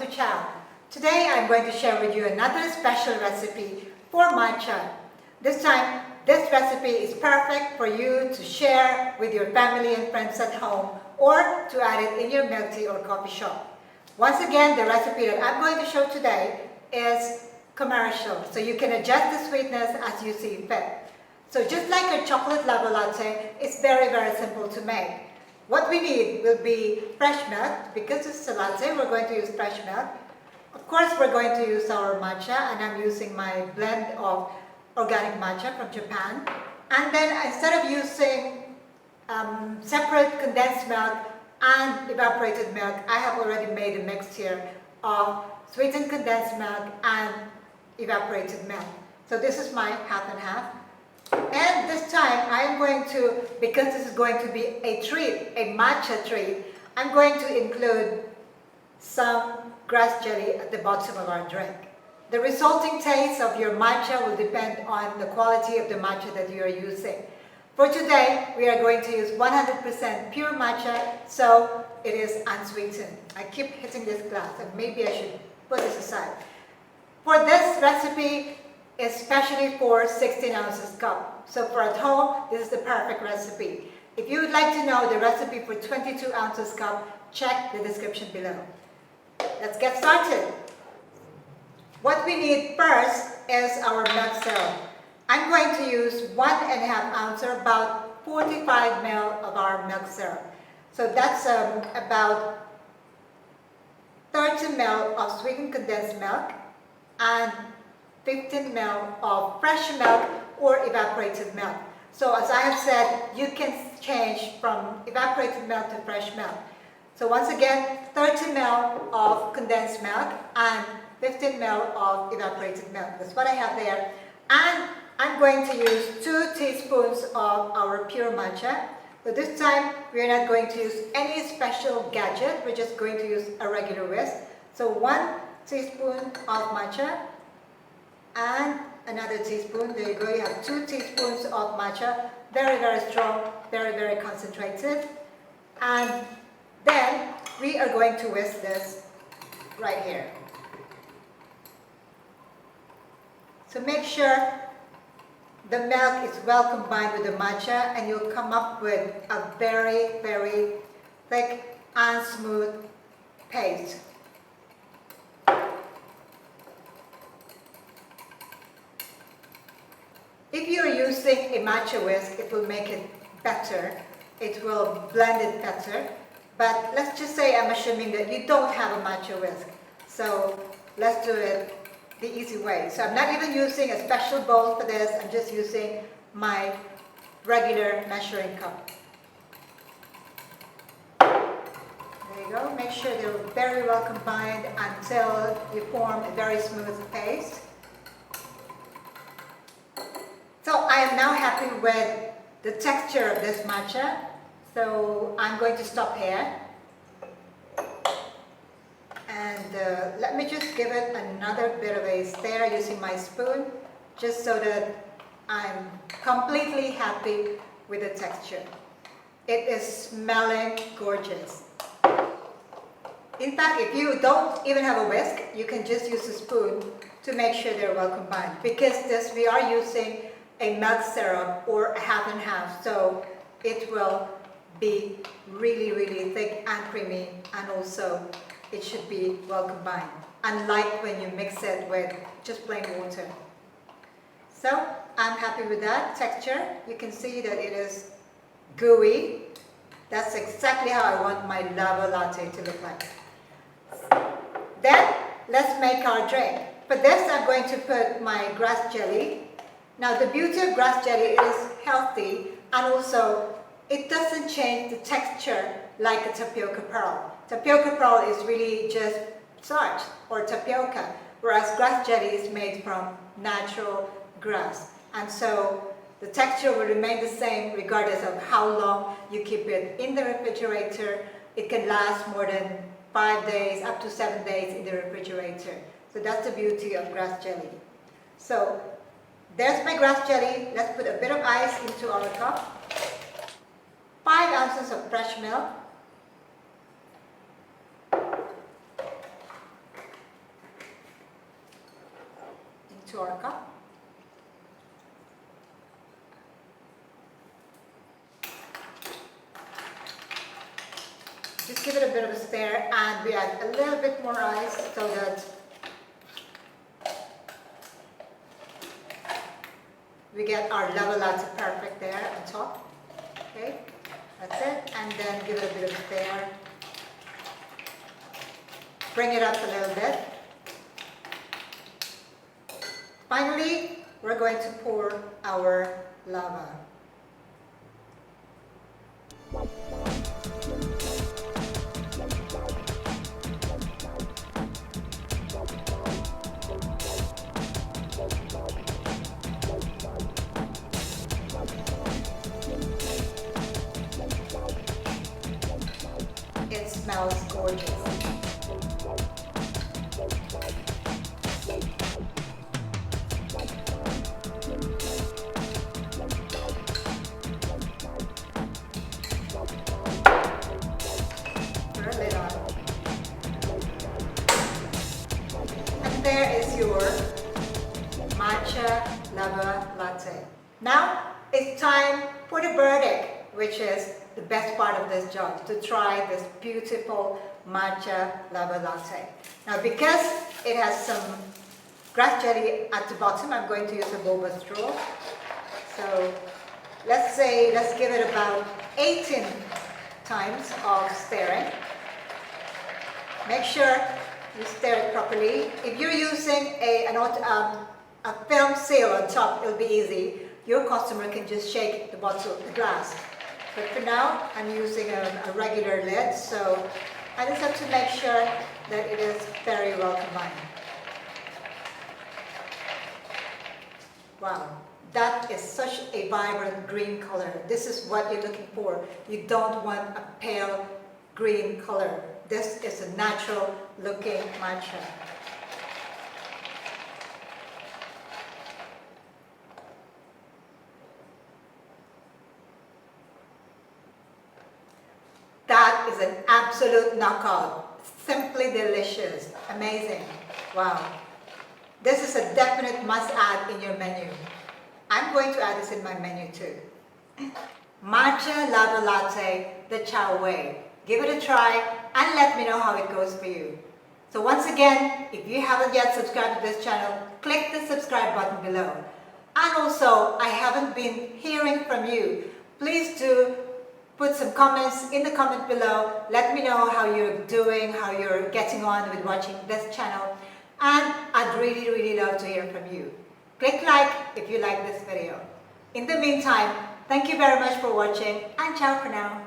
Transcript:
to Chao. Today I'm going to share with you another special recipe for matcha. This time, this recipe is perfect for you to share with your family and friends at home or to add it in your milk tea or coffee shop. Once again, the recipe that I'm going to show today is commercial, so you can adjust the sweetness as you see fit. So just like a chocolate lava latte, it's very simple to make. What we need will be fresh milk. Because it's a latte, we're going to use fresh milk. Of course, we're going to use our matcha, and I'm using my blend of organic matcha from Japan. And then instead of using separate condensed milk and evaporated milk, I have already made a mix here of sweetened condensed milk and evaporated milk. So this is my half and half. And this time I am going to, because this is going to be a treat, a matcha treat, I'm going to include some grass jelly at the bottom of our drink. The resulting taste of your matcha will depend on the quality of the matcha that you are using. For today, we are going to use 100% pure matcha, so it is unsweetened. I keep hitting this glass, and maybe I should put this aside. For this recipe, especially for 16 ounces cup. So for at home, this is the perfect recipe. If you would like to know the recipe for 22 ounces cup, check the description below. Let's get started. What we need first is our milk syrup. I'm going to use 1.5 ounce or about 45 ml of our milk syrup. So that's about 30 ml of sweetened condensed milk and 15 ml of fresh milk or evaporated milk. So as I have said, you can change from evaporated milk to fresh milk. So once again, 30 ml of condensed milk and 15 ml of evaporated milk. That's what I have there. And I'm going to use 2 teaspoons of our pure matcha. So this time, we're not going to use any special gadget. We're just going to use a regular whisk. So 1 teaspoon of matcha and another teaspoon. There you go. You have 2 teaspoons of matcha. Very strong, very concentrated. And then we are going to whisk this right here. So make sure the milk is well combined with the matcha, and you'll come up with a very thick and smooth paste. If you're using a matcha whisk, it will make it better. It will blend it better. But let's just say I'm assuming that you don't have a matcha whisk. So let's do it the easy way. So I'm not even using a special bowl for this. I'm just using my regular measuring cup. There you go. Make sure they're very well combined until you form a very smooth paste. So I am now happy with the texture of this matcha. So I'm going to stop here. And let me just give it another bit of a stir using my spoon, just so that I'm completely happy with the texture. It is smelling gorgeous. In fact, if you don't even have a whisk, you can just use a spoon to make sure they're well combined. Because this, we are using a milk syrup or a half and half, so it will be really thick and creamy, and also it should be well combined, unlike when you mix it with just plain water. So I'm happy with that texture. You can see that it is gooey. That's exactly how I want my lava latte to look like. Then let's make our drink. For this, I'm going to put my grass jelly. Now the beauty of grass jelly is healthy, and also it doesn't change the texture like a tapioca pearl. Tapioca pearl is really just starch or tapioca, whereas grass jelly is made from natural grass. And so the texture will remain the same regardless of how long you keep it in the refrigerator. It can last more than 5 days, up to 7 days in the refrigerator. So that's the beauty of grass jelly. So there's my grass jelly. Let's put a bit of ice into our cup. 5 ounces of fresh milk. to our cup. Just give it a bit of a stir, and we add a little bit more ice so that we get our lava latte perfect there on top. Okay, that's it. And then give it a bit of a stir. Bring it up a little bit. Finally, we're going to pour our lava. It smells gorgeous. Put a lid on. And there is your matcha lava latte. Now it's time for the verdict, which is the best part of this job, to try this beautiful matcha lava latte. Now, because it has some grass jelly at the bottom, I'm going to use a boba straw. So let's give it about 18 times of stirring. Make sure you stir it properly. If you're using a film seal on top, it'll be easy. Your customer can just shake the bottle, the glass. But for now, I'm using a regular lid, so I just have to make sure that it is very well combined. Wow, that is such a vibrant green color. This is what you're looking for. You don't want a pale green color. This is a natural looking matcha. That is an absolute knockout. Simply delicious. Amazing. Wow. This is a definite must-add in your menu. I'm going to add this in my menu too. Matcha lava latte the Chao way. Give it a try and let me know how it goes for you. So once again, if you haven't yet subscribed to this channel, click the subscribe button below. And also, I haven't been hearing from you. Please do put some comments in the comment below. Let me know how you're doing, how you're getting on with watching this channel. And I'd really, really love to hear from you. Click like if you like this video. In the meantime, thank you very much for watching, and ciao for now.